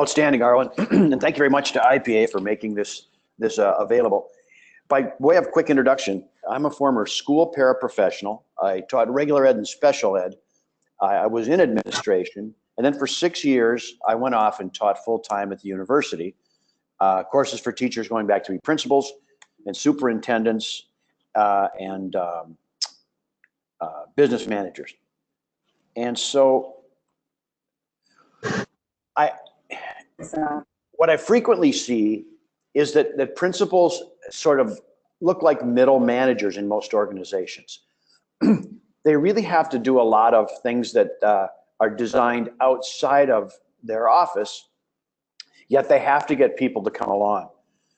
Outstanding, Arlen, and thank you very much to IPA for making this available. By way of quick introduction, I'm a former school paraprofessional. I taught regular ed and special ed. I was in administration, and then for 6 years, I went off and taught full-time at the university, courses for teachers going back to be principals and superintendents and business managers. And so what I frequently see is that principals sort of look like middle managers in most organizations. They really have to do a lot of things that are designed outside of their office, yet they have to get people to come along.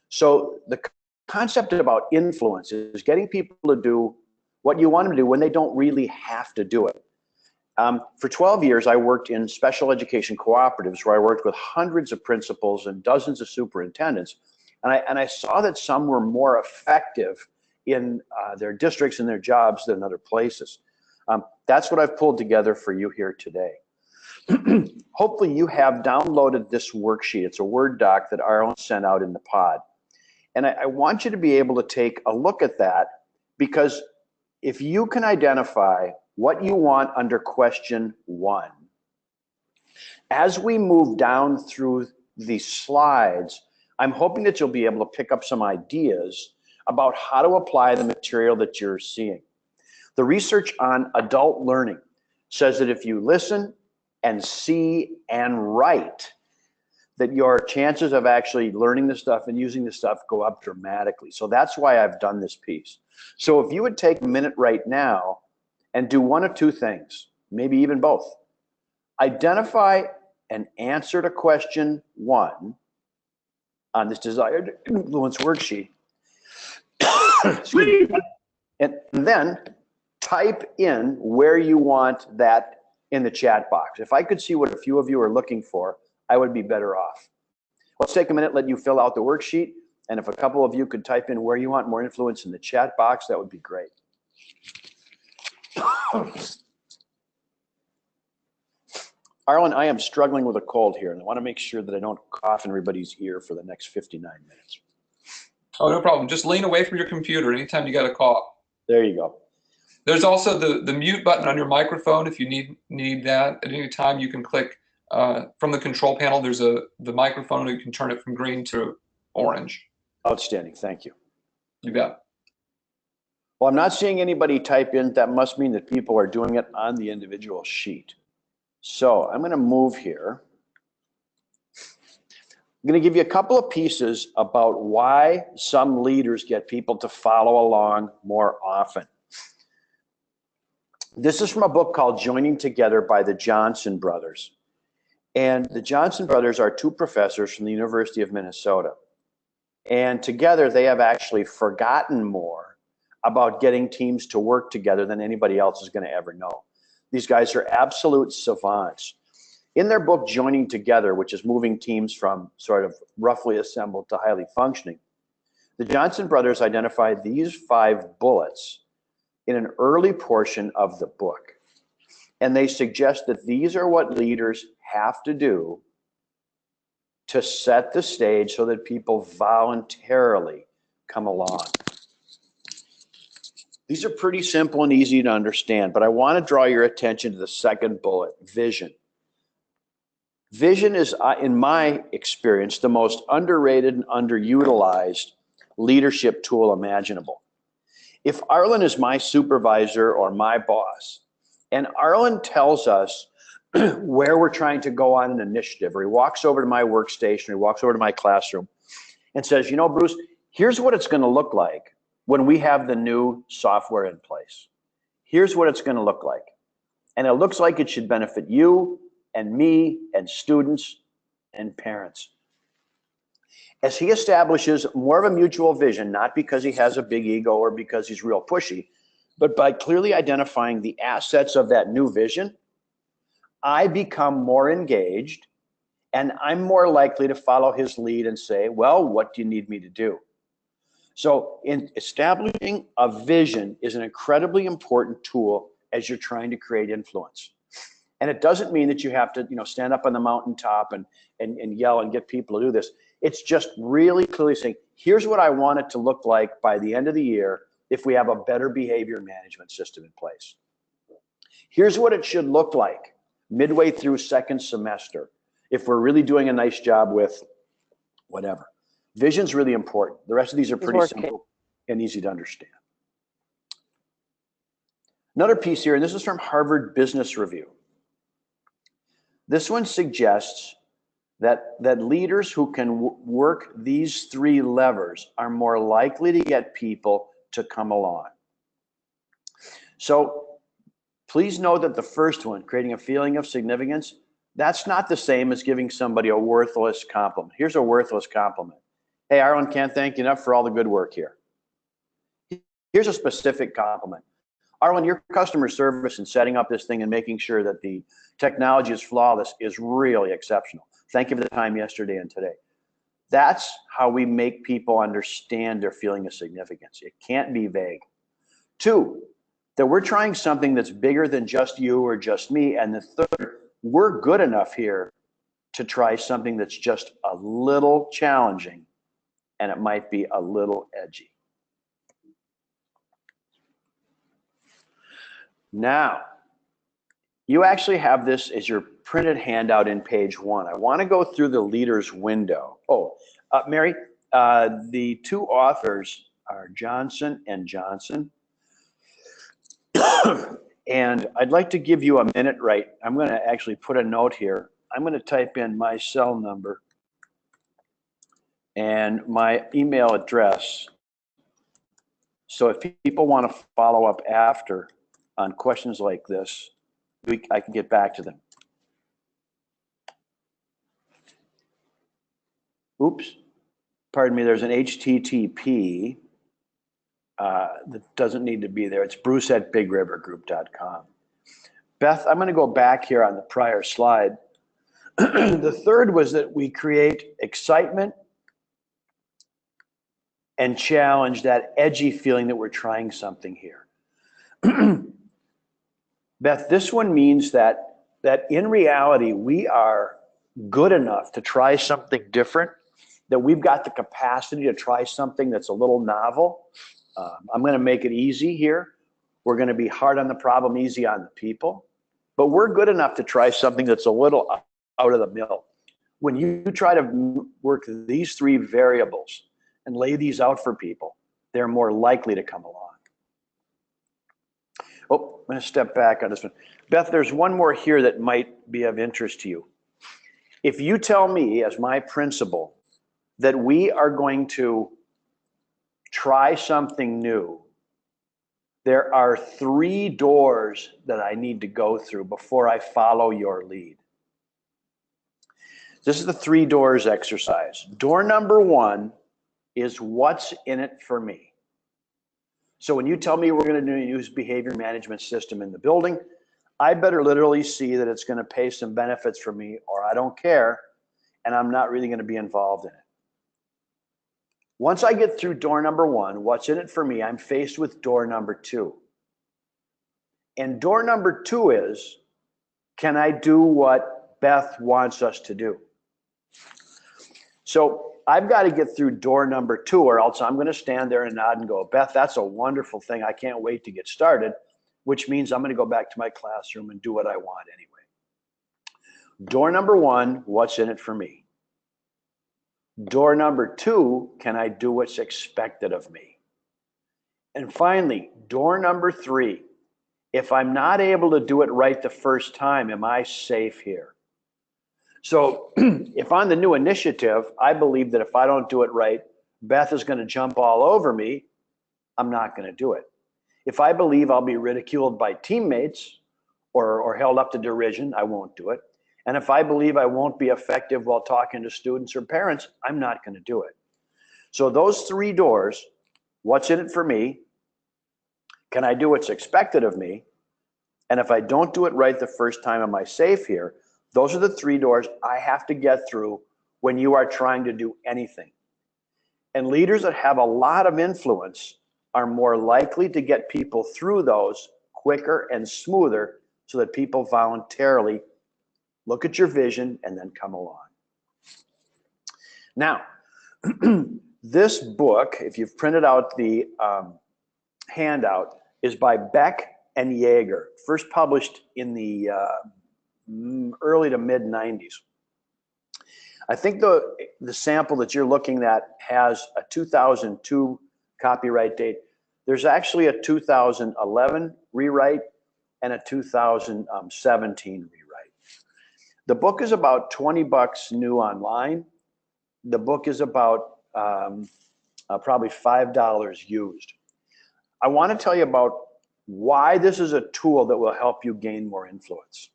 So the concept about influence is getting people to do what you want them to do when they don't really have to do it. For 12 years, I worked in special education cooperatives where I worked with hundreds of principals and dozens of superintendents. And I saw that some were more effective in their districts and their jobs than other places. That's what I've pulled together for you here today. Hopefully you have downloaded this worksheet. It's a Word doc that Arlen sent out in the pod. And I want you to be able to take a look at that, because if you can identify what you want under question 1, as we move down through these slides, I'm hoping that you'll be able to pick up some ideas about how to apply the material that you're seeing. The research on adult learning says that if you listen and see and write, that your chances of actually learning the stuff and using the stuff go up dramatically. So that's why I've done this piece. So if you would take a minute right now and do one of two things, maybe even both. Identify an answer to question 1 on this desired influence worksheet. Excuse me. And then type in where you want that in the chat box. If I could see what a few of you are looking for, I would be better off. Let's take a minute, let you fill out the worksheet, and if a couple of you could type in where you want more influence in the chat box, that would be great. Arlen, I am struggling with a cold here, and I want to make sure that I don't cough in everybody's ear for the next 59 minutes. Oh, no problem. Just lean away from your computer anytime you got a cough. There you go. There's also the mute button on your microphone. If you need that at any time, you can click from the control panel. There's the microphone, and you can turn it from green to orange. Outstanding. Thank you. You bet. Well, I'm not seeing anybody type in. That must mean that people are doing it on the individual sheet. So I'm going to move here. I'm going to give you a couple of pieces about why some leaders get people to follow along more often. This is from a book called Joining Together by the Johnson Brothers. And the Johnson Brothers are 2 professors from the University of Minnesota. And together they have actually forgotten more about getting teams to work together than anybody else is going to ever know. These guys are absolute savants. In their book, Joining Together, which is moving teams from sort of roughly assembled to highly functioning, the Johnson Brothers identified these 5 bullets in an early portion of the book. And they suggest that these are what leaders have to do to set the stage so that people voluntarily come along. These are pretty simple and easy to understand, but I want to draw your attention to the second bullet, vision. Vision is, in my experience, the most underrated and underutilized leadership tool imaginable. If Arlen is my supervisor or my boss, and Arlen tells us where we're trying to go on an initiative, or he walks over to my workstation, or he walks over to my classroom and says, you know, Bruce, here's what it's going to look like when we have the new software in place. Here's what it's going to look like. And it looks like it should benefit you and me and students and parents. As he establishes more of a mutual vision, not because he has a big ego or because he's real pushy, but by clearly identifying the assets of that new vision, I become more engaged and I'm more likely to follow his lead and say, well, what do you need me to do? So in establishing a vision is an incredibly important tool as you're trying to create influence. And it doesn't mean that you have to, stand up on the mountaintop and yell and get people to do this. It's just really clearly saying, here's what I want it to look like by the end of the year if we have a better behavior management system in place. Here's what it should look like midway through second semester if we're really doing a nice job with whatever. Vision's really important. The rest of these are pretty simple and easy to understand. Another piece here, and this is from Harvard Business Review. This one suggests that leaders who can work these three levers are more likely to get people to come along. So please know that the first one, creating a feeling of significance, that's not the same as giving somebody a worthless compliment. Here's a worthless compliment. Hey, Arlen, can't thank you enough for all the good work here. Here's a specific compliment. Arlen, your customer service in setting up this thing and making sure that the technology is flawless is really exceptional. Thank you for the time yesterday and today. That's how we make people understand their feeling of significance. It can't be vague. Two, that we're trying something that's bigger than just you or just me. And the third, we're good enough here to try something that's just a little challenging and it might be a little edgy. Now, you actually have this as your printed handout in page 1. I want to go through the leader's window. Oh, Mary, the two authors are Johnson and Johnson. And I'd like to give you a minute, right? I'm going to actually put a note here. I'm going to type in my cell number and my email address. So if people want to follow up after on questions like this, I can get back to them. Oops, pardon me, there's an HTTP that doesn't need to be there. It's bruce@bigrivergroup.com. Beth, I'm going to go back here on the prior slide. The third was that we create excitement and challenge that edgy feeling that we're trying something here. Beth, this one means that in reality, we are good enough to try something different, that we've got the capacity to try something that's a little novel. I'm going to make it easy here. We're going to be hard on the problem, easy on the people. But we're good enough to try something that's a little out of the mill. When you try to work these three variables and lay these out for people, they're more likely to come along. Oh, I'm going to step back on this one. Beth, there's one more here that might be of interest to you. If you tell me as my principal that we are going to try something new, there are 3 doors that I need to go through before I follow your lead. This is the 3 doors exercise. Door number 1 is what's in it for me. So when you tell me we're going to use behavior management system in the building, I better literally see that it's going to pay some benefits for me, or I don't care, and I'm not really going to be involved in it. Once I get through door number 1, what's in it for me, I'm faced with door number 2. And door number 2 is, can I do what Beth wants us to do? So I've got to get through door number 2, or else I'm going to stand there and nod and go, Beth, that's a wonderful thing. I can't wait to get started, which means I'm going to go back to my classroom and do what I want anyway. Door number 1, what's in it for me? Door number 2, can I do what's expected of me? And finally, door number 3, if I'm not able to do it right the first time, am I safe here? So if on the new initiative, I believe that if I don't do it right, Beth is going to jump all over me, I'm not going to do it. If I believe I'll be ridiculed by teammates or held up to derision, I won't do it. And if I believe I won't be effective while talking to students or parents, I'm not going to do it. So those 3 doors, what's in it for me? Can I do what's expected of me? And if I don't do it right the first time, am I safe here? Those are the 3 doors I have to get through when you are trying to do anything. And leaders that have a lot of influence are more likely to get people through those quicker and smoother, so that people voluntarily look at your vision and then come along. Now, this book, if you've printed out the handout, is by Beck and Yeager, first published in the early to mid 90s. I think the sample that you're looking at has a 2002 copyright date. There's actually a 2011 rewrite and a 2017 rewrite. The book is about $20 new online. The book is about probably $5 used. I want to tell you about why this is a tool that will help you gain more influence.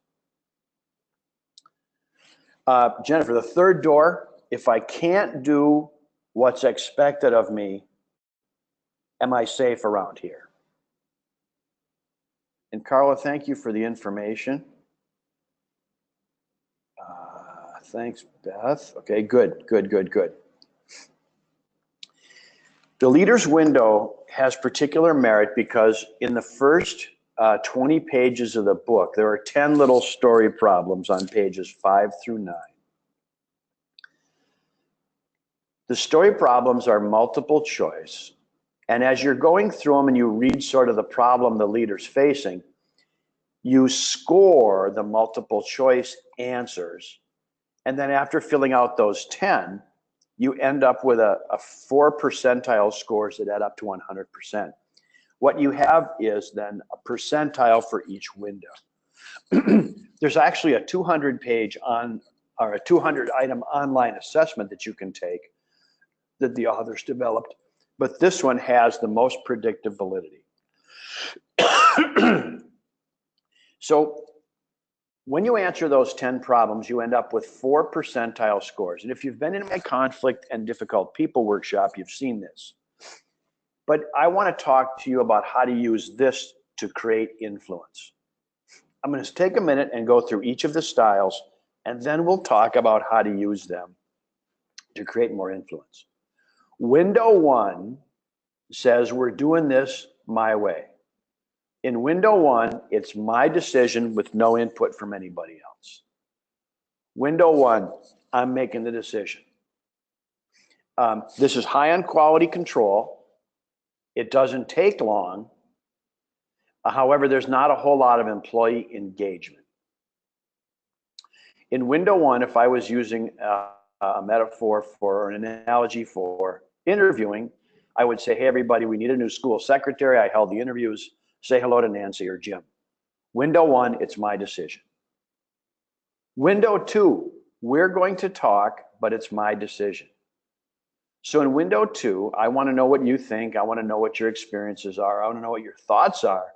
Jennifer, the third door, if I can't do what's expected of me, am I safe around here? And Carla, thank you for the information. Thanks, Beth. Okay, good. The leader's window has particular merit because in the first 20 pages of the book, there are 10 little story problems on pages 5 through 9. The story problems are multiple choice. And as you're going through them and you read sort of the problem the leader's facing, you score the multiple choice answers. And then after filling out those 10, you end up with a 4 percentile scores that add up to 100%. What you have is then a percentile for each window. There's actually a 200-page or a 200-item online assessment that you can take that the authors developed, but this one has the most predictive validity. So when you answer those 10 problems, you end up with 4 percentile scores. And if you've been in my conflict and difficult people workshop, you've seen this. But I want to talk to you about how to use this to create influence. I'm going to take a minute and go through each of the styles, and then we'll talk about how to use them to create more influence. Window 1 says we're doing this my way. In window 1, it's my decision with no input from anybody else. Window 1, I'm making the decision. This is high on quality control. It doesn't take long. However, there's not a whole lot of employee engagement. In window 1, if I was using a metaphor or an analogy for interviewing, I would say, hey, everybody, we need a new school secretary. I held the interviews. Say hello to Nancy or Jim. Window 1, it's my decision. Window 2, we're going to talk, but it's my decision. So in window 2, I want to know what you think. I want to know what your experiences are. I want to know what your thoughts are.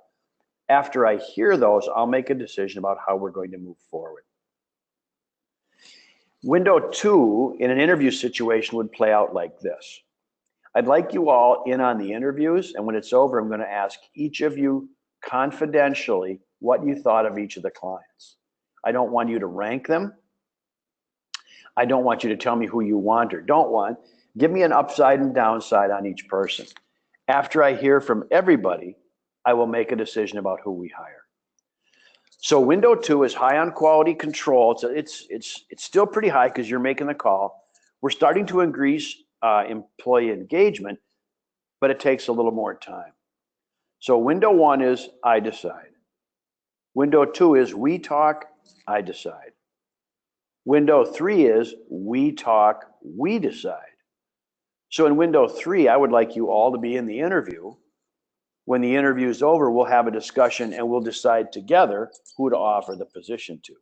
After I hear those, I'll make a decision about how we're going to move forward. Window 2 in an interview situation would play out like this. I'd like you all in on the interviews, and when it's over, I'm going to ask each of you confidentially what you thought of each of the clients. I don't want you to rank them. I don't want you to tell me who you want or don't want. Give me an upside and downside on each person. After I hear from everybody, I will make a decision about who we hire. So window 2 is high on quality control. It's still pretty high because you're making the call. We're starting to increase employee engagement, but it takes a little more time. So window 1 is I decide. Window 2 is we talk, I decide. Window 3 is we talk, we decide. So in window 3, I would like you all to be in the interview. When the interview is over, we'll have a discussion and we'll decide together who to offer the position to.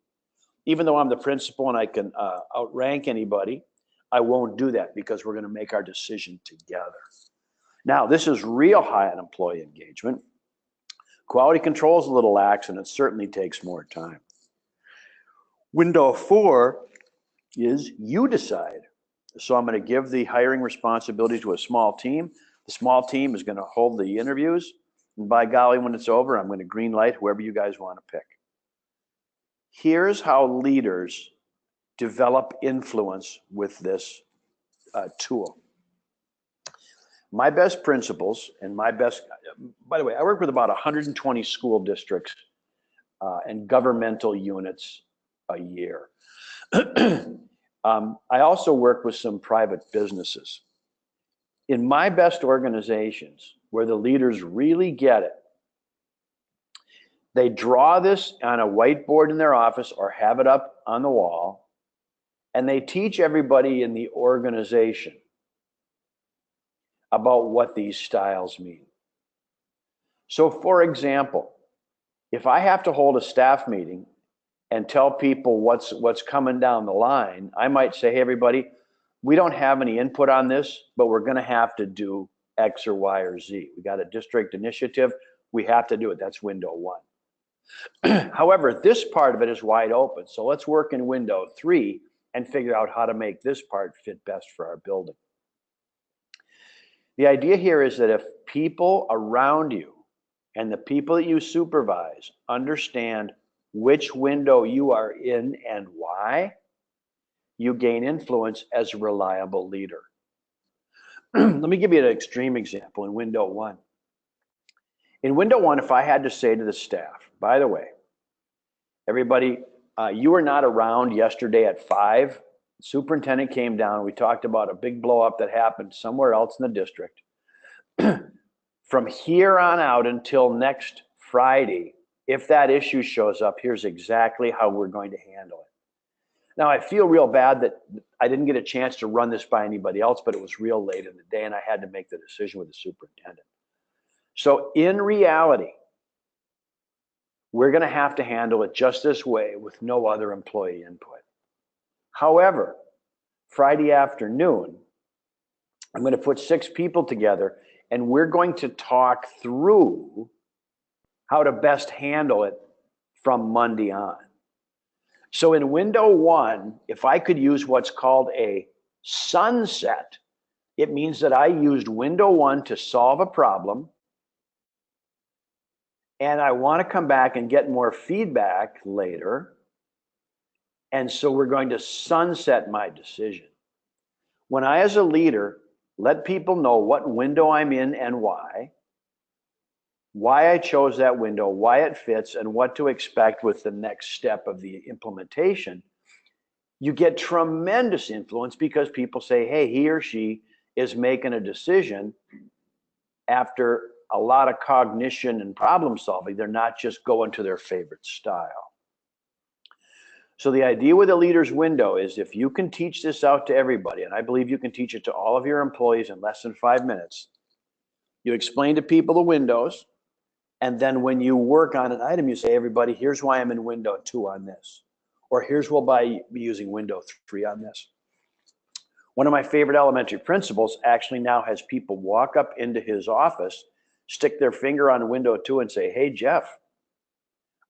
Even though I'm the principal and I can outrank anybody, I won't do that because we're going to make our decision together. Now, this is real high on employee engagement. Quality control is a little lax and it certainly takes more time. Window 4 is you decide. So I'm going to give the hiring responsibility to a small team. The small team is going to hold the interviews. And by golly, when it's over, I'm going to green light whoever you guys want to pick. Here's how leaders develop influence with this tool. My best principals and my best, by the way, I work with about 120 school districts and governmental units a year. I also work with some private businesses. In my best organizations, where the leaders really get it, they draw this on a whiteboard in their office or have it up on the wall, and they teach everybody in the organization about what these styles mean. So, for example, if I have to hold a staff meeting and tell people what's coming down the line, I might say, hey, everybody, we don't have any input on this, but we're going to have to do X or Y or Z. We got a district initiative. We have to do it. That's window 1. However, this part of it is wide open. So let's work in window 3 and figure out how to make this part fit best for our building. The idea here is that if people around you and the people that you supervise understand which window you are in and why, you gain influence as a reliable leader. Let me give you an extreme example in window 1. In window 1, if I had to say to the staff, by the way, everybody, you were not around yesterday at 5. Superintendent came down. We talked about a big blow up that happened somewhere else in the district. From here on out until next Friday, if that issue shows up, here's exactly how we're going to handle it. Now, I feel real bad that I didn't get a chance to run this by anybody else, but it was real late in the day and I had to make the decision with the superintendent. So in reality, we're going to have to handle it just this way with no other employee input. However, Friday afternoon, I'm going to put 6 people together and we're going to talk through how to best handle it from Monday on. So in window 1, if I could use what's called a sunset, it means that I used window 1 to solve a problem, and I want to come back and get more feedback later, and so we're going to sunset my decision. When I, as a leader, let people know what window I'm in and why I chose that window, why it fits, and what to expect with the next step of the implementation, you get tremendous influence because people say, hey, he or she is making a decision after a lot of cognition and problem solving. They're not just going to their favorite style. So the idea with a leader's window is if you can teach this out to everybody, and I believe you can teach it to all of your employees in less than 5 minutes, you explain to people the windows, and then when you work on an item, you say, everybody, here's why I'm in window 2 on this, or here's what I'll be using window 3 on this. One of my favorite elementary principals actually now has people walk up into his office, stick their finger on window 2 and say, hey, Jeff,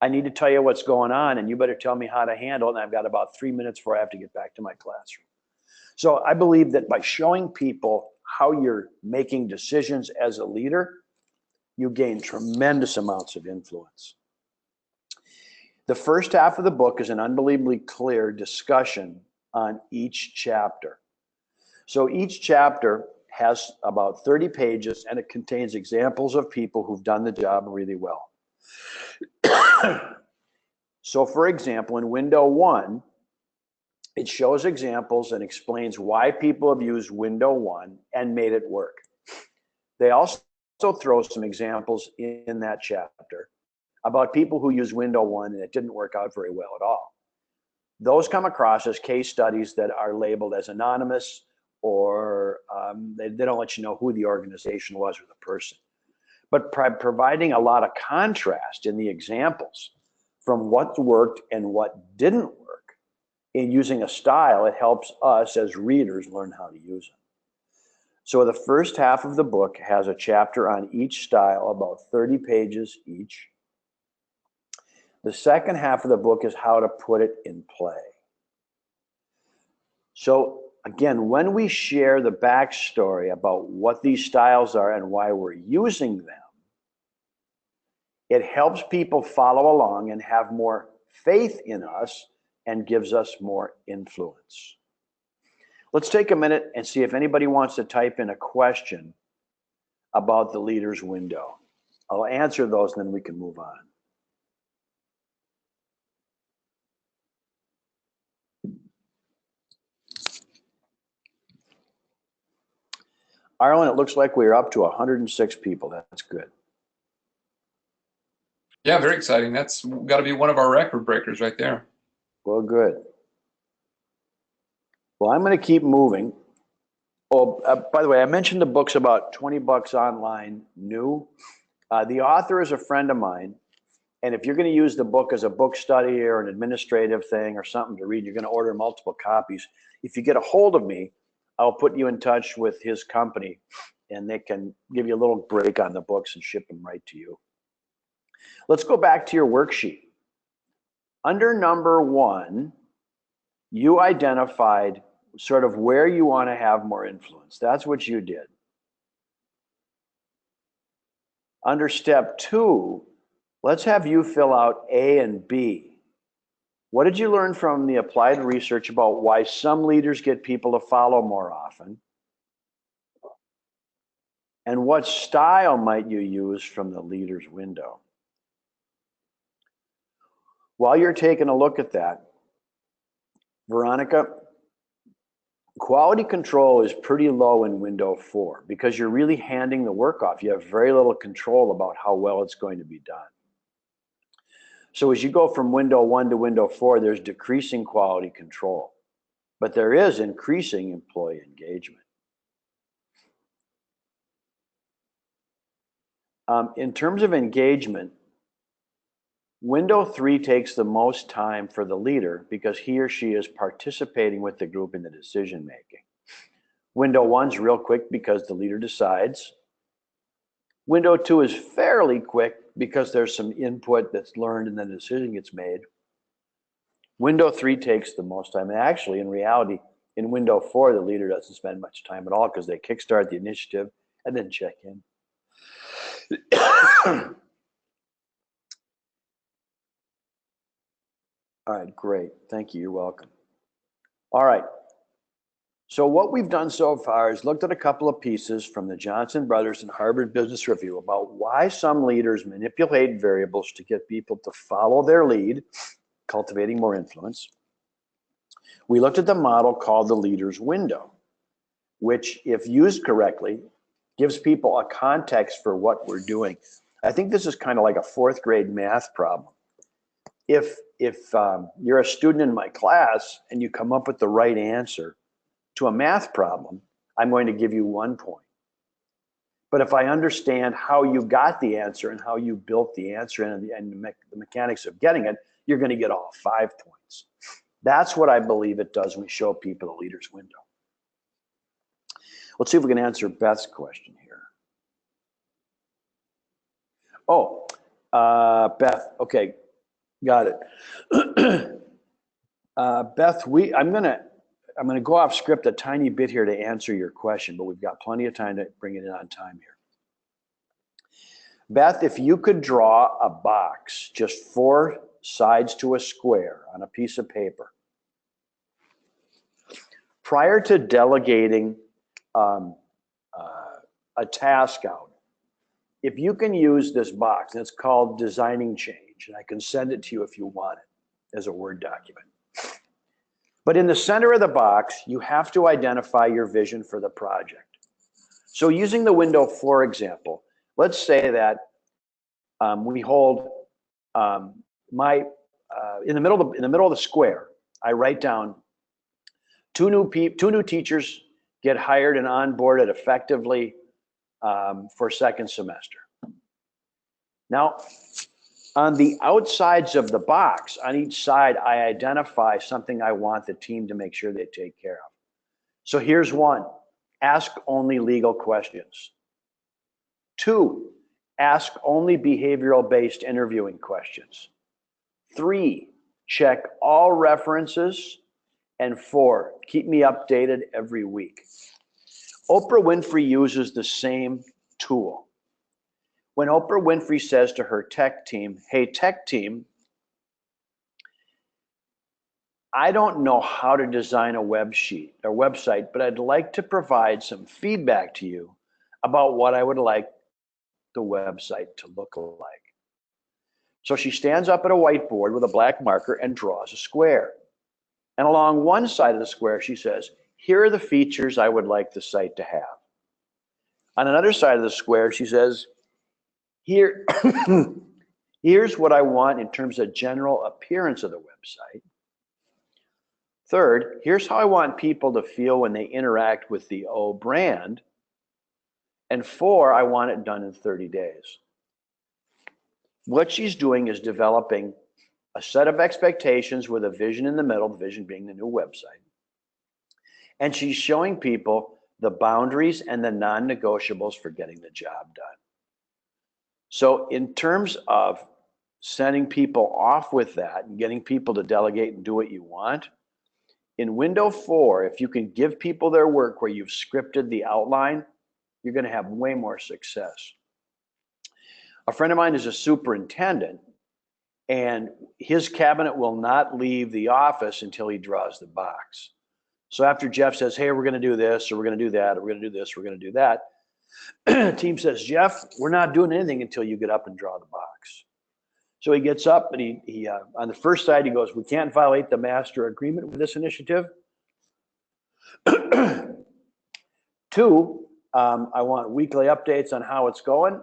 I need to tell you what's going on and you better tell me how to handle it. And I've got about 3 minutes before I have to get back to my classroom. So I believe that by showing people how you're making decisions as a leader, you gain tremendous amounts of influence. The first half of the book is an unbelievably clear discussion on each chapter. So each chapter has about 30 pages and it contains examples of people who've done the job really well. So for example, in window 1, it shows examples and explains why people have used window 1 and made it work. They also throw some examples in that chapter about people who use window 1 and it didn't work out very well at all. Those come across as case studies that are labeled as anonymous, or they don't let you know who the organization was or the person. But providing a lot of contrast in the examples from what worked and what didn't work in using a style, it helps us as readers learn how to use it. So the first half of the book has a chapter on each style, about 30 pages each. The second half of the book is how to put it in play. So again, when we share the backstory about what these styles are and why we're using them, it helps people follow along and have more faith in us and gives us more influence. Let's take a minute and see if anybody wants to type in a question about the leader's window. I'll answer those and then we can move on. Arlen, it looks like we're up to 106 people. That's good. Yeah, very exciting. That's got to be one of our record breakers right there. Well, good. Well, I'm going to keep moving. Oh, by the way, I mentioned the book's about 20 bucks online, new. The author is a friend of mine. And if you're going to use the book as a book study or an administrative thing or something to read, you're going to order multiple copies. If you get a hold of me, I'll put you in touch with his company and they can give you a little break on the books and ship them right to you. Let's go back to your worksheet. Under number 1, you identified sort of where you want to have more influence. That's what you did. Under step 2, let's have you fill out A and B. What did you learn from the applied research about why some leaders get people to follow more often? And what style might you use from the leader's window? While you're taking a look at that, Veronica, quality control is pretty low in window 4 because you're really handing the work off. You have very little control about how well it's going to be done. So as you go from window 1 to window 4, there's decreasing quality control, but there is increasing employee engagement. In terms of engagement, window 3 takes the most time for the leader because he or she is participating with the group in the decision making. Window 1's real quick because the leader decides. Window 2 is fairly quick because there's some input that's learned and then the decision gets made. Window 3 takes the most time. And actually, in reality, in window 4, the leader doesn't spend much time at all because they kickstart the initiative and then check in. All right, great. Thank you. You're welcome. All right. So what we've done so far is looked at a couple of pieces from the Johnson Brothers and Harvard Business Review about why some leaders manipulate variables to get people to follow their lead, cultivating more influence. We looked at the model called the leader's window, which, if used correctly, gives people a context for what we're doing. I think this is kind of like a 4th grade math problem. If you're a student in my class and you come up with the right answer to a math problem, I'm going to give you 1 point. But if I understand how you got the answer and how you built the answer and the mechanics of getting it, you're going to get all 5 points. That's what I believe it does when we show people the leader's window. Let's see if we can answer Beth's question here. Oh, Beth, okay, got it. Beth, I'm gonna go off script a tiny bit here to answer your question, but we've got plenty of time to bring it in on time here. Beth, if you could draw a box, just 4 sides to a square on a piece of paper, prior to delegating a task out, if you can use this box, and it's called Designing Change, and I can send it to you if you want it as a Word document. But in the center of the box, you have to identify your vision for the project. So using the window 4 example, let's say that we hold in the middle of the square, I write down 2 new teachers get hired and onboarded effectively for 2nd semester. Now, on the outsides of the box, on each side, I identify something I want the team to make sure they take care of. So here's 1, ask only legal questions. 2, ask only behavioral-based interviewing questions. 3, check all references. And 4, keep me updated every week. Oprah Winfrey uses the same tool. When Oprah Winfrey says to her tech team, hey, tech team, I don't know how to design a website, but I'd like to provide some feedback to you about what I would like the website to look like. So she stands up at a whiteboard with a black marker and draws a square. And along one side of the square, she says, here are the features I would like the site to have. On another side of the square, she says, here, here's what I want in terms of general appearance of the website. Third, here's how I want people to feel when they interact with the O brand. And 4, I want it done in 30 days. What she's doing is developing a set of expectations with a vision in the middle, the vision being the new website. And she's showing people the boundaries and the non-negotiables for getting the job done. So in terms of sending people off with that and getting people to delegate and do what you want, in window 4, if you can give people their work where you've scripted the outline, you're going to have way more success. A friend of mine is a superintendent, and his cabinet will not leave the office until he draws the box. So after Jeff says, hey, we're going to do this, or we're going to do that, or we're going to do this, we're going to do that, the team says, Jeff, we're not doing anything until you get up and draw the box. So he gets up and he on the first side, he goes, we can't violate the master agreement with this initiative. 2, I want weekly updates on how it's going.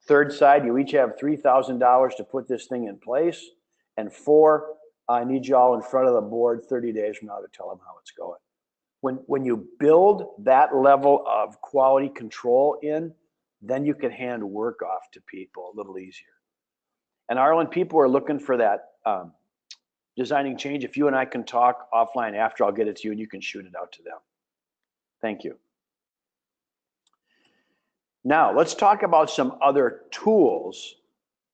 Third side, you each have $3,000 to put this thing in place. And 4, I need you all in front of the board 30 days from now to tell them how it's going. When you build that level of quality control in, then you can hand work off to people a little easier. And Arlen, people are looking for that designing change. If you and I can talk offline after, I'll get it to you and you can shoot it out to them. Thank you. Now, let's talk about some other tools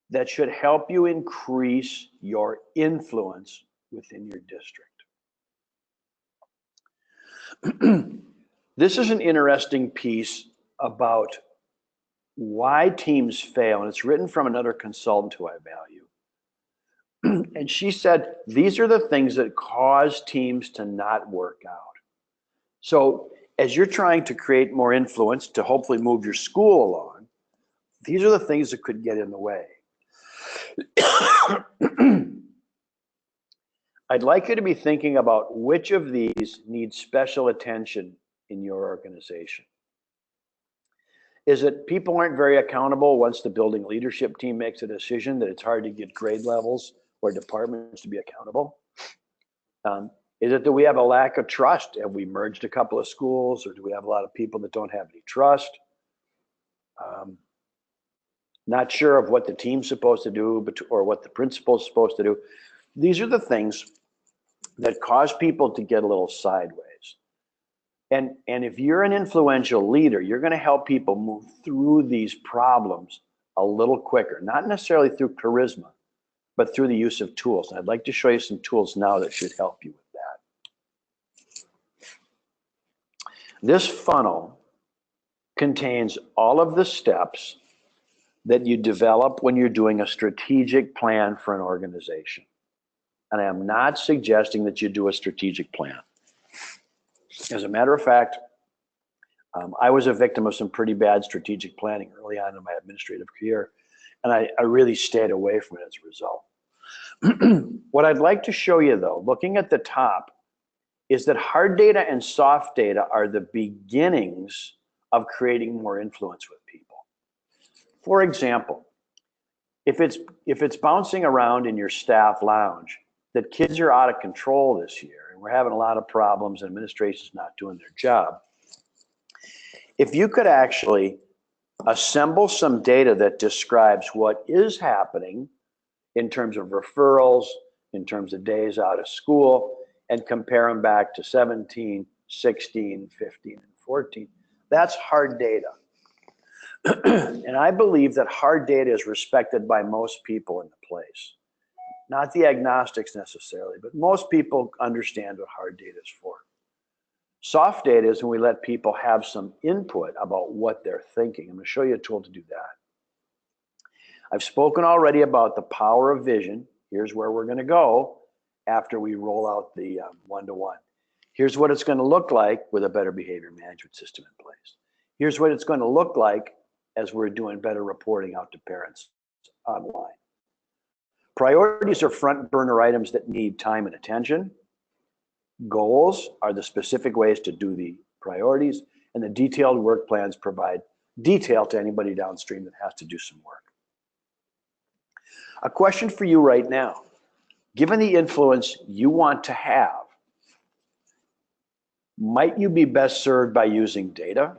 that should help you increase your influence within your district. This is an interesting piece about why teams fail, and it's written from another consultant who I value. And she said, these are the things that cause teams to not work out. So as you're trying to create more influence to hopefully move your school along, these are the things that could get in the way. I'd like you to be thinking about which of these needs special attention in your organization. Is it people aren't very accountable once the building leadership team makes a decision that it's hard to get grade levels or departments to be accountable? Is it that we have a lack of trust? Have we merged a couple of schools, or do we have a lot of people that don't have any trust? Not sure of what the team's supposed to do or what the principal's supposed to do. These are the things that cause people to get a little sideways. And if you're an influential leader, you're going to help people move through these problems a little quicker, not necessarily through charisma, but through the use of tools. And I'd like to show you some tools now that should help you with that. This funnel contains all of the steps that you develop when you're doing a strategic plan for an organization. And I am not suggesting that you do a strategic plan. As a matter of fact, I was a victim of some pretty bad strategic planning early on in my administrative career, and I really stayed away from it as a result. What I'd like to show you, though, looking at the top, is that hard data and soft data are the beginnings of creating more influence with people. For example, if it's bouncing around in your staff lounge that kids are out of control this year, and we're having a lot of problems and administration's not doing their job, if you could actually assemble some data that describes what is happening in terms of referrals, in terms of days out of school, and compare them back to 17, 16, 15, and 14, that's hard data. And I believe that hard data is respected by most people in the place. Not the agnostics necessarily, but most people understand what hard data is for. Soft data is when we let people have some input about what they're thinking. I'm going to show you a tool to do that. I've spoken already about the power of vision. Here's where we're going to go after we roll out the one-to-one. Here's what it's going to look like with a better behavior management system in place. Here's what it's going to look like as we're doing better reporting out to parents online. Priorities are front burner items that need time and attention. Goals are the specific ways to do the priorities, and the detailed work plans provide detail to anybody downstream that has to do some work. A question for you right now. Given the influence you want to have, might you be best served by using data?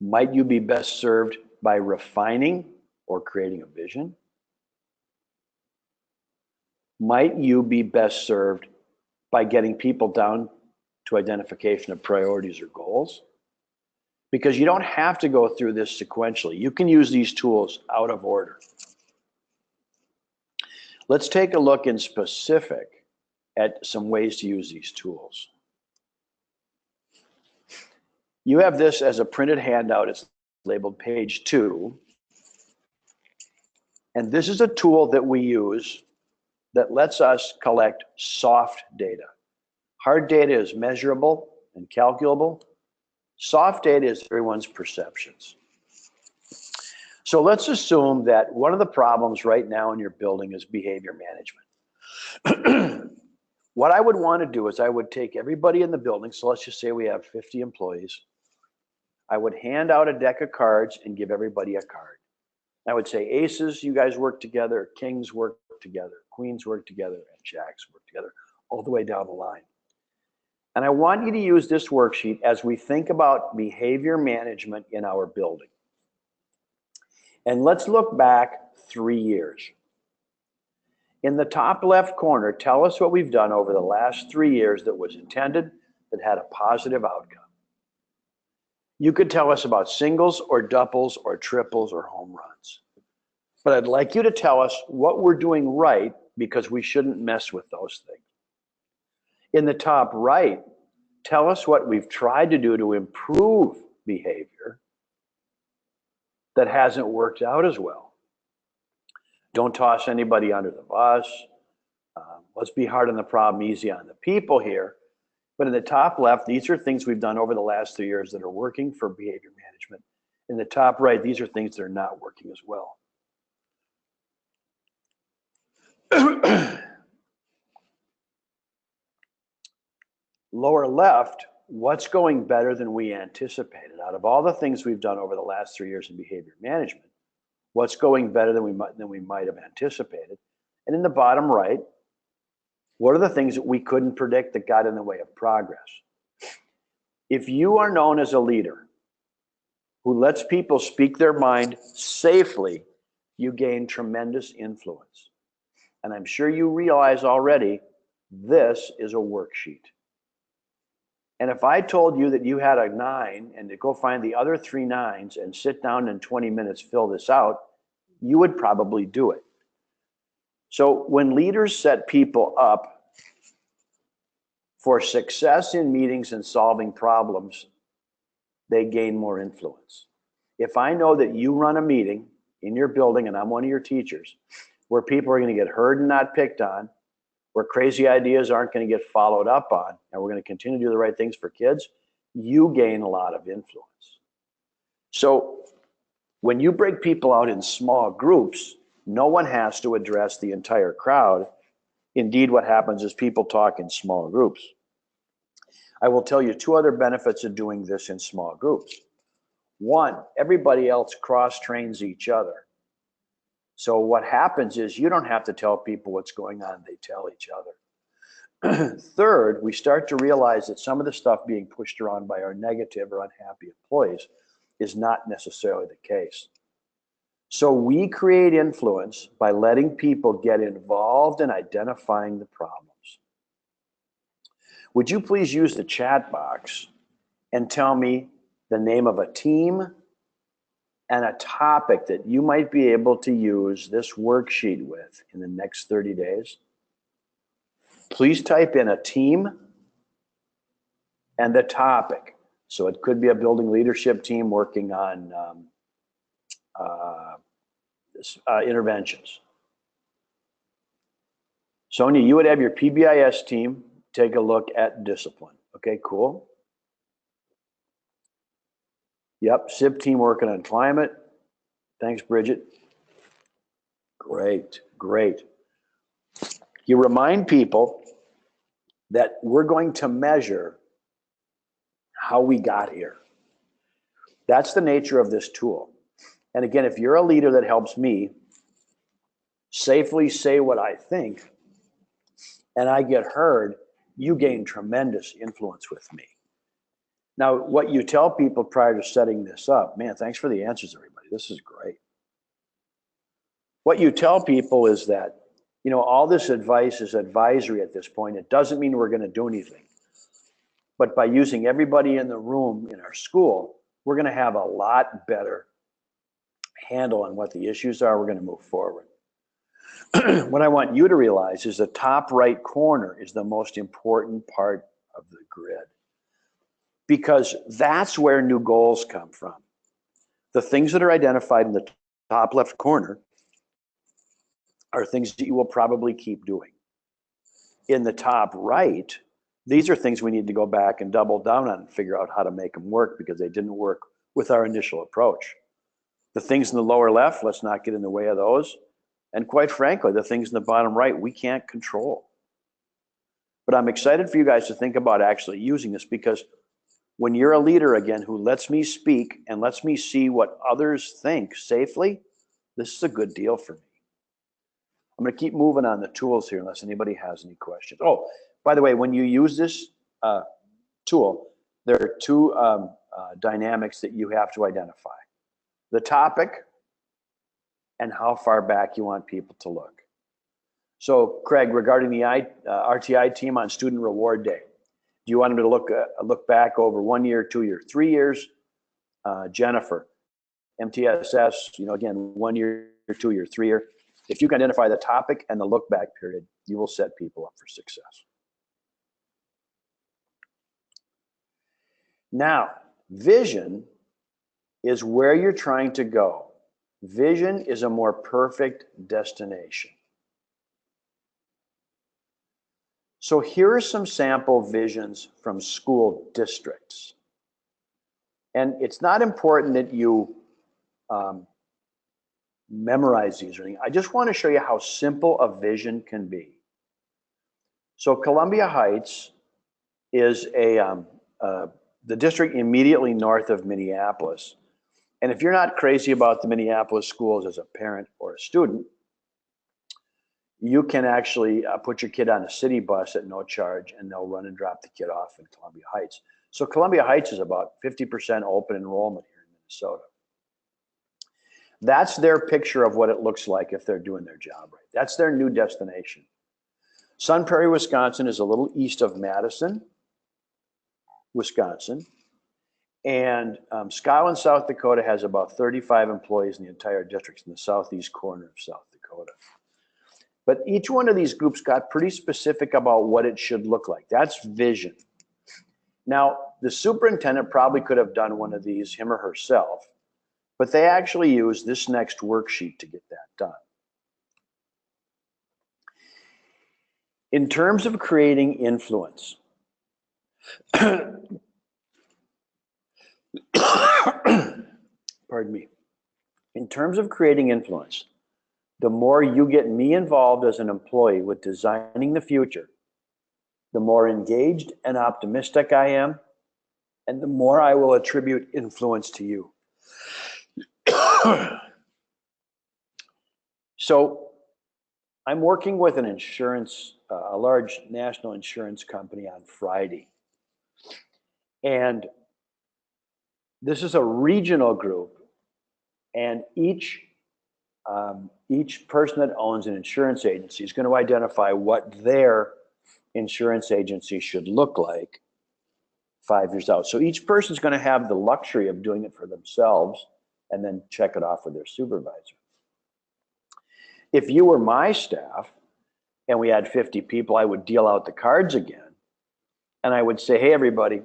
Might you be best served by refining or creating a vision? Might you be best served by getting people down to identification of priorities or goals? Because you don't have to go through this sequentially. You can use these tools out of order. Let's take a look in specific at some ways to use these tools. You have this as a printed handout. It's labeled page 2. And this is a tool that we use that lets us collect soft data. Hard data is measurable and calculable. Soft data is everyone's perceptions. So let's assume that one of the problems right now in your building is behavior management. What I would want to do is I would take everybody in the building, so let's just say we have 50 employees. I would hand out a deck of cards and give everybody a card. I would say, aces, you guys work together, kings work together, queens work together, and jacks work together, all the way down the line. And I want you to use this worksheet as we think about behavior management in our building. And let's look back 3 years. In the top left corner, tell us what we've done over the last 3 years that was intended, that had a positive outcome. You could tell us about singles or doubles or triples or home runs. But I'd like you to tell us what we're doing right, because we shouldn't mess with those things. In the top right, tell us what we've tried to do to improve behavior that hasn't worked out as well. Don't toss anybody under the bus. Let's be hard on the problem, easy on the people here. But in the top left, these are things we've done over the last 3 years that are working for behavior management. In the top right, these are things that are not working as well. Lower left, what's going better than we anticipated? Out of all the things we've done over the last 3 years in behavior management, what's going better than we might have anticipated? And in the bottom right, what are the things that we couldn't predict that got in the way of progress? If you are known as a leader who lets people speak their mind safely, you gain tremendous influence. And I'm sure you realize already, this is a worksheet. And if I told you that you had a 9 and to go find the other 3 9s and sit down in 20 minutes, fill this out, you would probably do it. So when leaders set people up for success in meetings and solving problems, they gain more influence. If I know that you run a meeting in your building and I'm one of your teachers, where people are going to get heard and not picked on, where crazy ideas aren't going to get followed up on, and we're going to continue to do the right things for kids, you gain a lot of influence. So when you break people out in small groups, no one has to address the entire crowd. Indeed, what happens is people talk in small groups. I will tell you 2 other benefits of doing this in small groups. 1, everybody else cross-trains each other. So what happens is you don't have to tell people what's going on, they tell each other. Third, we start to realize that some of the stuff being pushed around by our negative or unhappy employees is not necessarily the case. So we create influence by letting people get involved in identifying the problems. Would you please use the chat box and tell me the name of a team and a topic that you might be able to use this worksheet with in the next 30 days? Please type in a team and the topic. So it could be a building leadership team working on interventions. Sonia, you would have your PBIS team take a look at discipline. Okay, cool. Yep, SIB team working on climate. Thanks, Bridget. Great, great. You remind people that we're going to measure how we got here. That's the nature of this tool. And again, if you're a leader that helps me safely say what I think and I get heard, you gain tremendous influence with me. Now, what you tell people prior to setting this up, man, thanks for the answers, everybody. This is great. What you tell people is that, you know, all this advice is advisory at this point. It doesn't mean we're going to do anything. But by using everybody in the room in our school, we're going to have a lot better handle on what the issues are. We're going to move forward. What I want you to realize is the top right corner is the most important part of the grid, because that's where new goals come from. The things that are identified in the top left corner are things that you will probably keep doing. In the top right, these are things we need to go back and double down on and figure out how to make them work because they didn't work with our initial approach. The things in the lower left, let's not get in the way of those. And quite frankly, the things in the bottom right, we can't control. But I'm excited for you guys to think about actually using this, because when you're a leader, again, who lets me speak and lets me see what others think safely, this is a good deal for me. I'm going to keep moving on the tools here unless anybody has any questions. Oh, by the way, when you use this tool, there are two dynamics that you have to identify. The topic and how far back you want people to look. So, Craig, regarding the RTI team on Student Reward Day, do you want them to look back over 1 year, 2 years, 3 years? Jennifer, MTSS, you know, again, 1 year, 2 years, 3 year. If you can identify the topic and the look back period, you will set people up for success. Now, vision is where you're trying to go. Vision is a more perfect destination. So here are some sample visions from school districts. And it's not important that you memorize these or anything. I just want to show you how simple a vision can be. So Columbia Heights is the district immediately north of Minneapolis. And if you're not crazy about the Minneapolis schools as a parent or a student, you can actually put your kid on a city bus at no charge and they'll run and drop the kid off in Columbia Heights. So Columbia Heights is about 50% open enrollment here in Minnesota. That's their picture of what it looks like if they're doing their job right. That's their new destination. Sun Prairie, Wisconsin is a little east of Madison, Wisconsin. And Scotland, South Dakota has about 35 employees in the entire district in the southeast corner of South Dakota. But each one of these groups got pretty specific about what it should look like. That's vision. Now, the superintendent probably could have done one of these, him or herself, but they actually used this next worksheet to get that done. In terms of creating influence, pardon me. In terms of creating influence, the more you get me involved as an employee with designing the future, the more engaged and optimistic I am, and the more I will attribute influence to you. So I'm working with an insurance, a large national insurance company on Friday. And this is a regional group, and each person that owns an insurance agency is going to identify what their insurance agency should look like 5 years out. So each person is going to have the luxury of doing it for themselves and then check it off with their supervisor. If you were my staff and we had 50 people, I would deal out the cards again. And I would say, hey, everybody,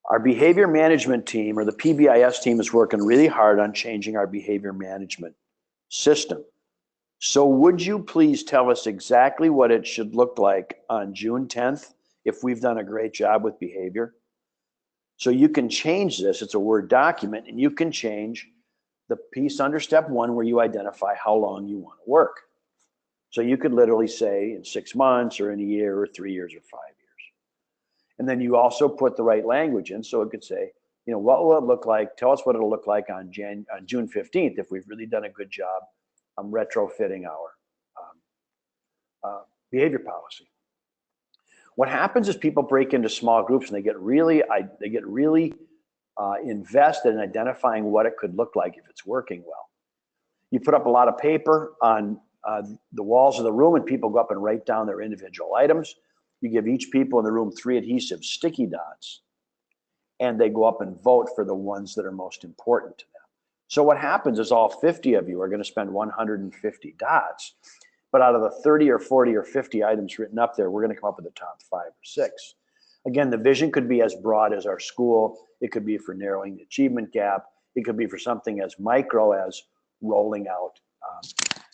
our behavior management team, or the PBIS team, is working really hard on changing our behavior management system. So would you please tell us exactly what it should look like on June 10th if we've done a great job with behavior? So you can change this. It's a Word document, and you can change the piece under step 1 where you identify how long you want to work. So you could literally say in 6 months or in a year or 3 years or 5 years. And then you also put the right language in, so it could say You know, what will it look like? Tell us what it'll look like on June 15th if we've really done a good job retrofitting our behavior policy. What happens is people break into small groups and they get really invested in identifying what it could look like if it's working well. You put up a lot of paper on the walls of the room and people go up and write down their individual items. You give each people in the room 3 adhesive sticky dots and they go up and vote for the ones that are most important to them. So what happens is all 50 of you are going to spend 150 dots, but out of the 30 or 40 or 50 items written up there, we're going to come up with the top 5 or 6. Again, the vision could be as broad as our school. It could be for narrowing the achievement gap. It could be for something as micro as rolling out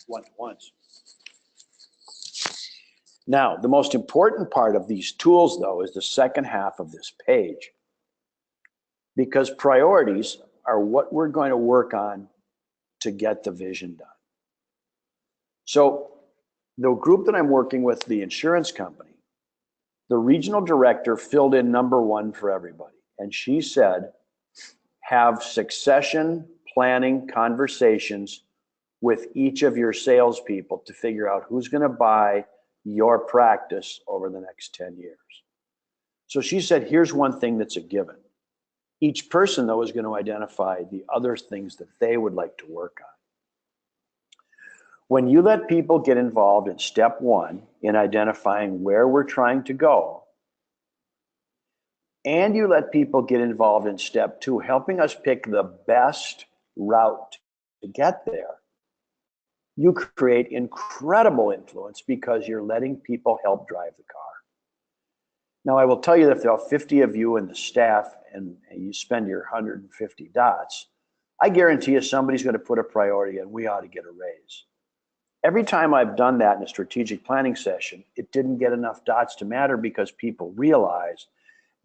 one-to-ones. Now, the most important part of these tools, though, is the second half of this page, because priorities are what we're going to work on to get the vision done. So the group that I'm working with, the insurance company, the regional director filled in number 1 for everybody. And she said, have succession planning conversations with each of your salespeople to figure out who's going to buy your practice over the next 10 years. So she said, here's one thing that's a given. Each person, though, is going to identify the other things that they would like to work on. When you let people get involved in step 1 in identifying where we're trying to go, and you let people get involved in step 2, helping us pick the best route to get there, you create incredible influence because you're letting people help drive the car. Now, I will tell you that if there are 50 of you in the staff and you spend your 150 dots, I guarantee you somebody's going to put a priority and we ought to get a raise. Every time I've done that in a strategic planning session, it didn't get enough dots to matter because people realized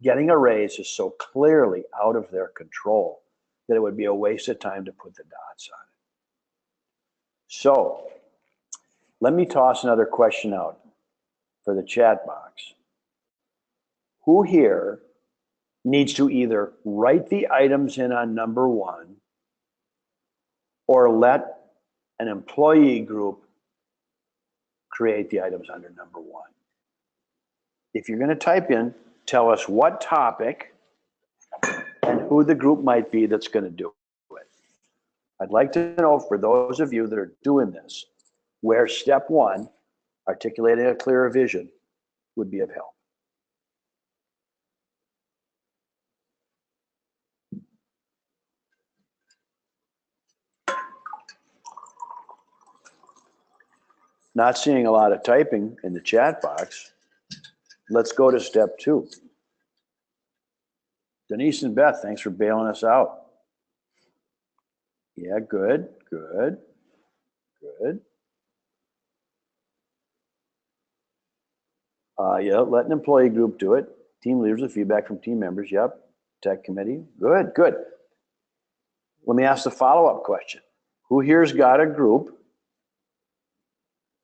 getting a raise is so clearly out of their control that it would be a waste of time to put the dots on it. So let me toss another question out for the chat box. Who here needs to either write the items in on number 1 or let an employee group create the items under number 1? If you're going to type in, tell us what topic and who the group might be that's going to do it. I'd like to know, for those of you that are doing this, where step 1, articulating a clearer vision, would be of help. Not seeing a lot of typing in the chat box. Let's go to step 2. Denise and Beth, thanks for bailing us out. Yeah, good. Yeah, let an employee group do it. Team leaders with feedback from team members. Yep. Tech committee. Good. Let me ask the follow-up question. Who here's got a group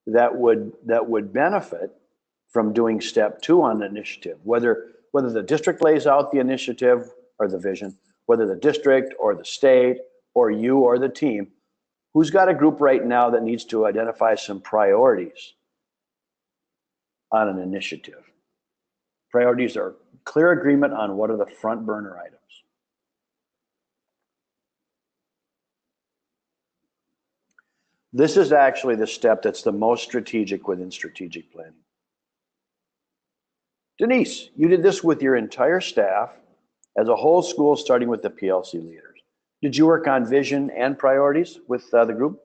that would benefit from doing step 2 on an initiative, whether the district lays out the initiative or the vision, whether the district or the state or you or the team, who's got a group right now that needs to identify some priorities on an initiative? Priorities are clear agreement on what are the front burner items. This is actually the step that's the most strategic within strategic planning. Denise, you did this with your entire staff as a whole school, starting with the PLC leaders. Did you work on vision and priorities with the group?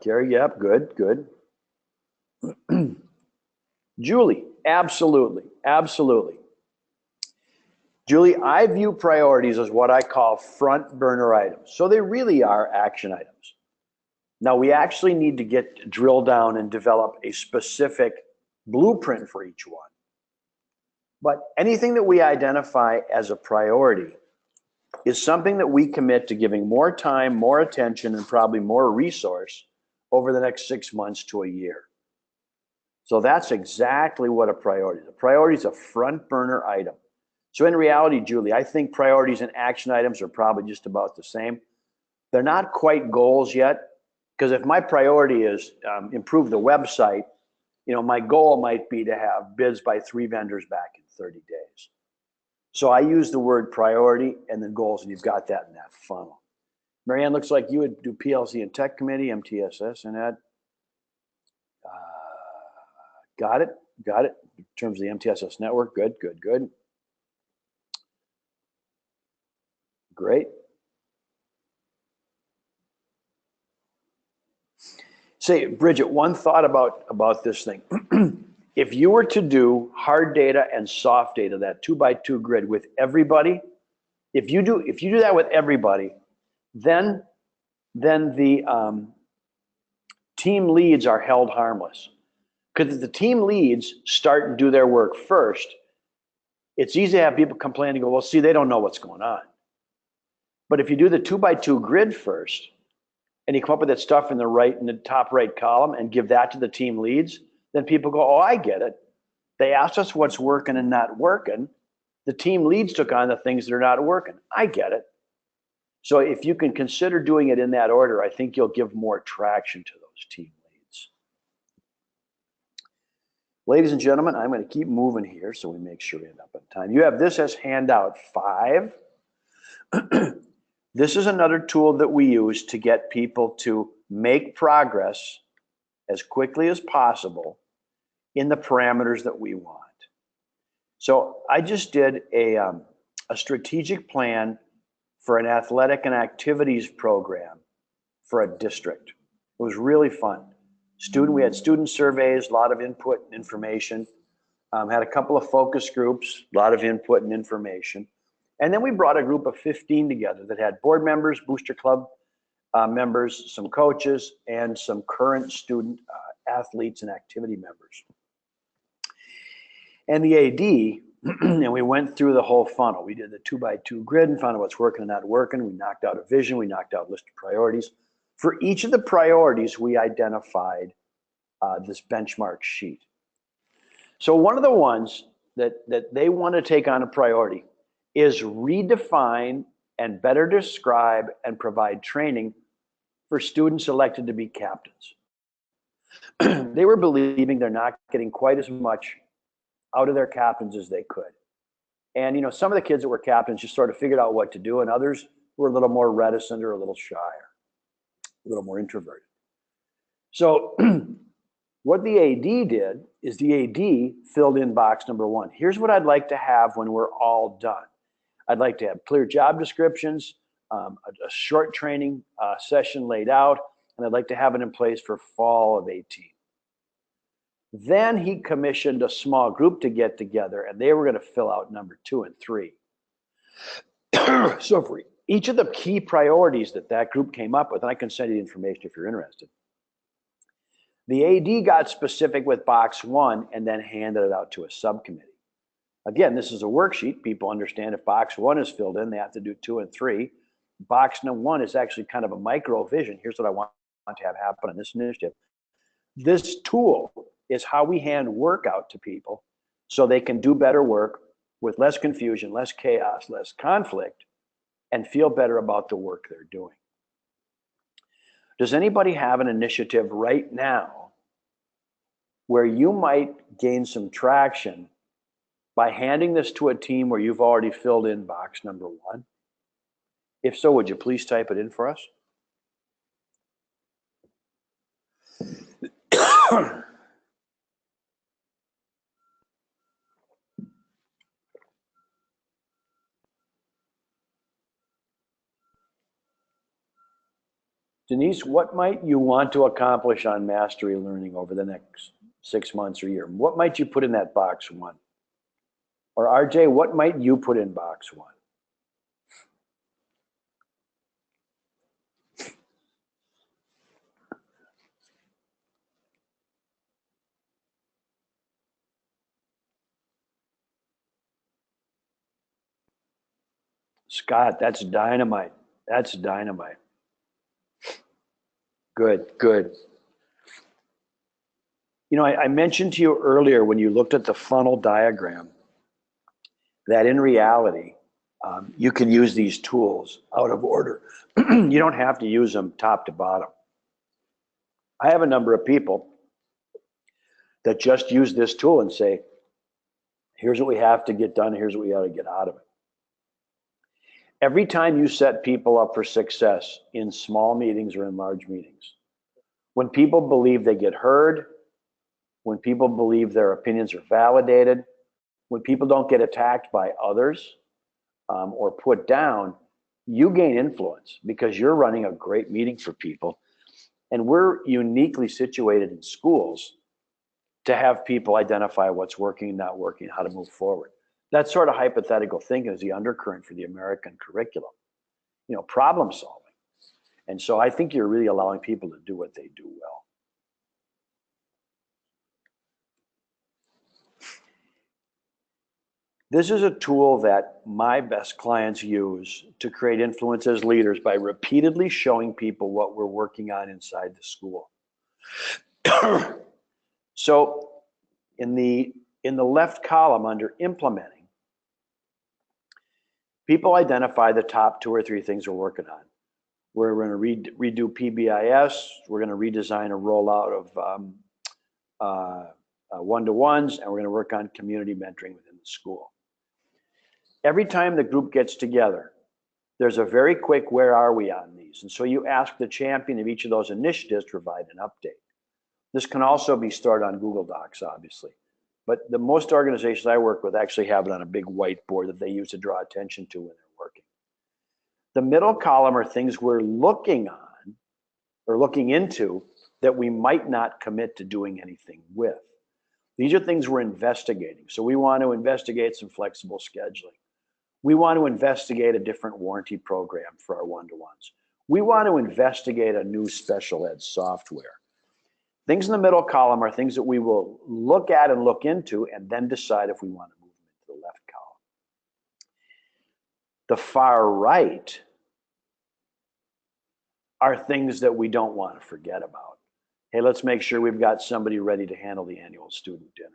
Gary, yep, good. Julie, absolutely. Julie, I view priorities as what I call front burner items. So they really are action items. Now we actually need to drill down and develop a specific blueprint for each one. But anything that we identify as a priority, is something that we commit to giving more time, more attention, and probably more resource over the next 6 months to a year. So that's exactly what a priority is. A priority is a front burner item. So in reality, Julie, I think priorities and action items are probably just about the same. They're not quite goals yet, because if my priority is improve the website, my goal might be to have bids by 3 vendors back in 30 days. So I use the word priority and then goals, and you've got that in that funnel. Marianne, looks like you would do PLC and Tech Committee, MTSS, and Ed. Got it. In terms of the MTSS network, good. Great. Say, Bridget, one thought about this thing. If you were to do hard data and soft data, that 2x2 grid with everybody, if you do that with everybody, then the team leads are held harmless. Because if the team leads start and do their work first, it's easy to have people complain and go, well, see, they don't know what's going on. But if you do the 2x2 grid first, and you come up with that stuff in the top right column and give that to the team leads, then people go, oh, I get it. They asked us what's working and not working. The team leads took on the things that are not working. I get it. So if you can consider doing it in that order, I think you'll give more traction to those team leads. Ladies and gentlemen, I'm going to keep moving here so we make sure we end up on time. You have this as handout 5. This is another tool that we use to get people to make progress as quickly as possible in the parameters that we want. So I just did a strategic plan for an athletic and activities program for a district. It was really fun. We had student surveys, a lot of input and information. Had a couple of focus groups, a lot of input and information. And then we brought a group of 15 together that had board members, booster club members, some coaches, and some current student athletes and activity members. And the AD, and we went through the whole funnel. We did the 2x2 grid and found out what's working and not working. We knocked out a vision. We knocked out a list of priorities. For each of the priorities, we identified this benchmark sheet. So one of the ones that they want to take on a priority is redefine and better describe and provide training for students elected to be captains. They were believing they're not getting quite as much out of their captains as they could. And some of the kids that were captains just sort of figured out what to do, and others were a little more reticent or a little shy, a little more introverted. So what the AD did is the AD filled in box number 1. Here's what I'd like to have when we're all done. I'd like to have clear job descriptions, a short training session laid out, and I'd like to have it in place for fall of 18. Then he commissioned a small group to get together, and they were going to fill out number 2 and 3. So for each of the key priorities that group came up with, and I can send you the information if you're interested, the AD got specific with box 1 and then handed it out to a subcommittee. Again, this is a worksheet. People understand if box 1 is filled in, they have to do 2 and 3. Box number 1 is actually kind of a micro vision. Here's what I want to have happen in this initiative. This tool is how we hand work out to people so they can do better work with less confusion, less chaos, less conflict, and feel better about the work they're doing. Does anybody have an initiative right now where you might gain some traction by handing this to a team where you've already filled in box number 1? If so, would you please type it in for us? Denise, what might you want to accomplish on mastery learning over the next 6 months or year? What might you put in that box 1? Or RJ, what might you put in box 1? Scott, that's dynamite. That's dynamite. Good, good. You know, I mentioned to you earlier when you looked at the funnel diagram that in reality, you can use these tools out of order. You don't have to use them top to bottom. I have a number of people that just use this tool and say, here's what we have to get done, here's what we ought to get out of it. Every time you set people up for success in small meetings or in large meetings, when people believe they get heard, when people believe their opinions are validated, when people don't get attacked by others or put down, you gain influence because you're running a great meeting for people. And we're uniquely situated in schools to have people identify what's working, not working, how to move forward. That sort of hypothetical thinking is the undercurrent for the American curriculum, you know, problem solving. And so I think you're really allowing people to do what they do well. This is a tool that my best clients use to create influence as leaders by repeatedly showing people what we're working on inside the school. So in the left column under implementing, people identify the top 2 or 3 things we're working on. We're going to redo PBIS. We're going to redesign a rollout of one-to-ones, and we're going to work on community mentoring within the school. Every time the group gets together, there's a very quick, where are we on these? And so you ask the champion of each of those initiatives to provide an update. This can also be stored on Google Docs, obviously. But the most organizations I work with actually have it on a big whiteboard that they use to draw attention to when they're working. The middle column are things we're looking on or looking into that we might not commit to doing anything with. These are things we're investigating. So we want to investigate some flexible scheduling. We want to investigate a different warranty program for our one-to-ones. We want to investigate a new special ed software. Things in the middle column are things that we will look at and look into and then decide if we want to move them into the left column. The far right are things that we don't want to forget about. Hey, let's make sure we've got somebody ready to handle the annual student dinner.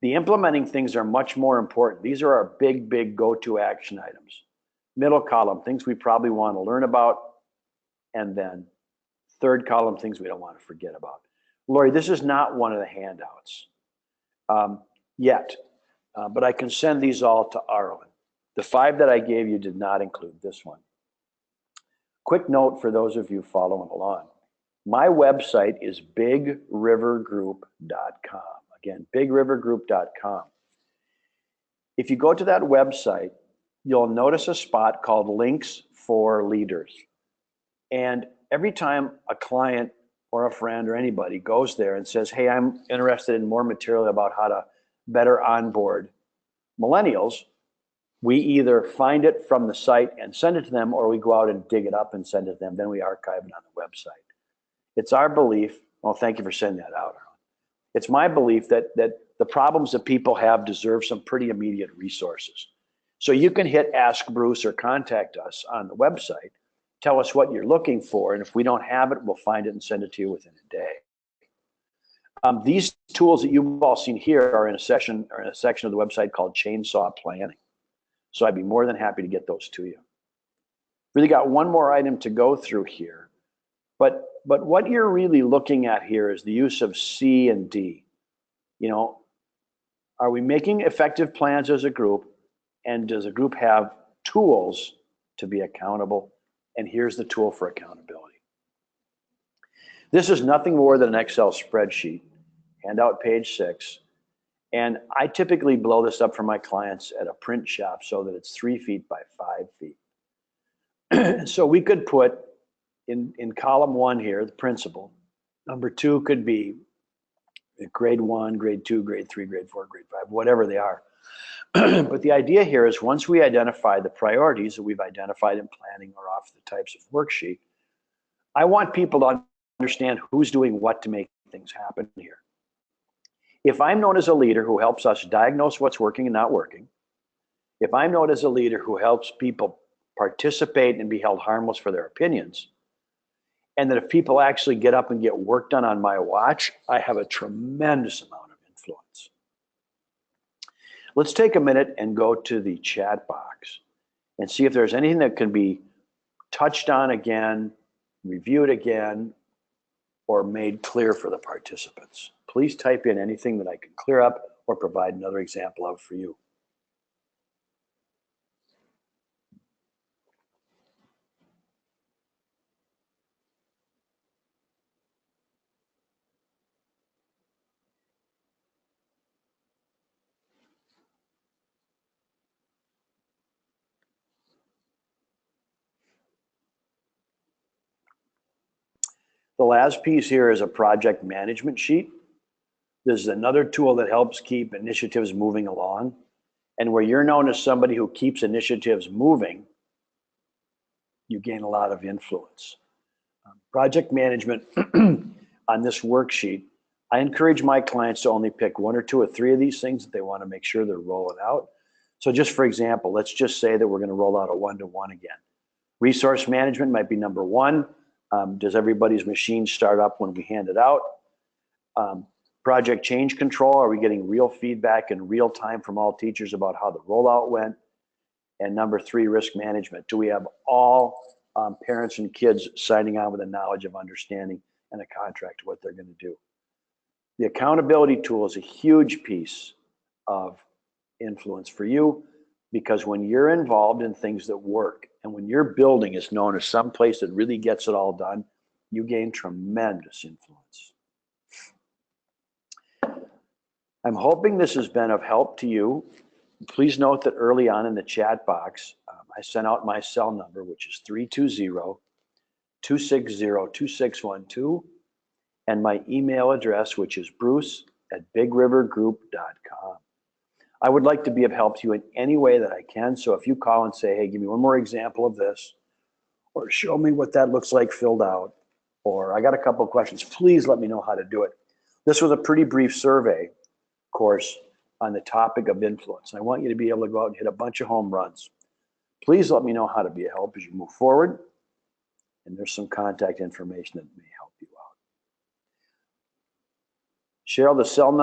The implementing things are much more important. These are our big go-to action items. Middle column, things we probably want to learn about. And then third column, things we don't want to forget about. Lori, this is not one of the handouts yet, but I can send these all to Arlen. The 5 that I gave you did not include this one. Quick note for those of you following along. My website is bigrivergroup.com. Again, bigrivergroup.com. If you go to that website, you'll notice a spot called Links for Leaders. And every time a client or a friend or anybody goes there and says, hey, I'm interested in more material about how to better onboard millennials, we either find it from the site and send it to them, or we go out and dig it up and send it to them. Then we archive it on the website. It's our belief, well, thank you for sending that out, Arlen. It's my belief that the problems that people have deserve some pretty immediate resources. So you can hit Ask Bruce or contact us on the website, tell us what you're looking for, and if we don't have it, we'll find it and send it to you within a day. These tools that you've all seen here are in a section of the website called Chainsaw Planning. So I'd be more than happy to get those to you. Really got one more item to go through here, but what you're really looking at here is the use of C and D. You know, are we making effective plans as a group, and does a group have tools to be accountable? And here's the tool for accountability. This is nothing more than an Excel spreadsheet, handout page 6. And I typically blow this up for my clients at a print shop so that it's 3 feet by 5 feet. So we could put in column 1 here, the principal. Number 2 could be grade 1, grade 2, grade 3, grade 4, grade 5, whatever they are. But the idea here is once we identify the priorities that we've identified in planning or off the types of worksheet, I want people to understand who's doing what to make things happen here. If I'm known as a leader who helps us diagnose what's working and not working, if I'm known as a leader who helps people participate and be held harmless for their opinions. And that if people actually get up and get work done on my watch, I have a tremendous amount of influence. Let's take a minute and go to the chat box and see if there's anything that can be touched on again, reviewed again, or made clear for the participants. Please type in anything that I can clear up or provide another example of for you. The last piece here is a project management sheet. This is another tool that helps keep initiatives moving along. And where you're known as somebody who keeps initiatives moving, you gain a lot of influence. Project management on this worksheet, I encourage my clients to only pick 1 or 2 or 3 of these things that they want to make sure they're rolling out. So just for example, let's just say that we're going to roll out a 1-to-1 again. Resource management might be number 1. Does everybody's machine start up when we hand it out? Project change control, are we getting real feedback in real time from all teachers about how the rollout went? And number 3, risk management. Do we have all parents and kids signing on with a knowledge of understanding and a contract to what they're going to do? The accountability tool is a huge piece of influence for you, because when you're involved in things that work and when your building is known as some place that really gets it all done, you gain tremendous influence. I'm hoping this has been of help to you. Please note that early on in the chat box, I sent out my cell number, which is 320-260-2612, and my email address, which is bruce@bigrivergroup.com. I would like to be of help to you in any way that I can. So if you call and say, hey, give me one more example of this, or show me what that looks like filled out, or I got a couple of questions, please let me know how to do it. This was a pretty brief survey course on the topic of influence. I want you to be able to go out and hit a bunch of home runs. Please let me know how to be a help as you move forward. And there's some contact information that may help you out. Cheryl, the cell number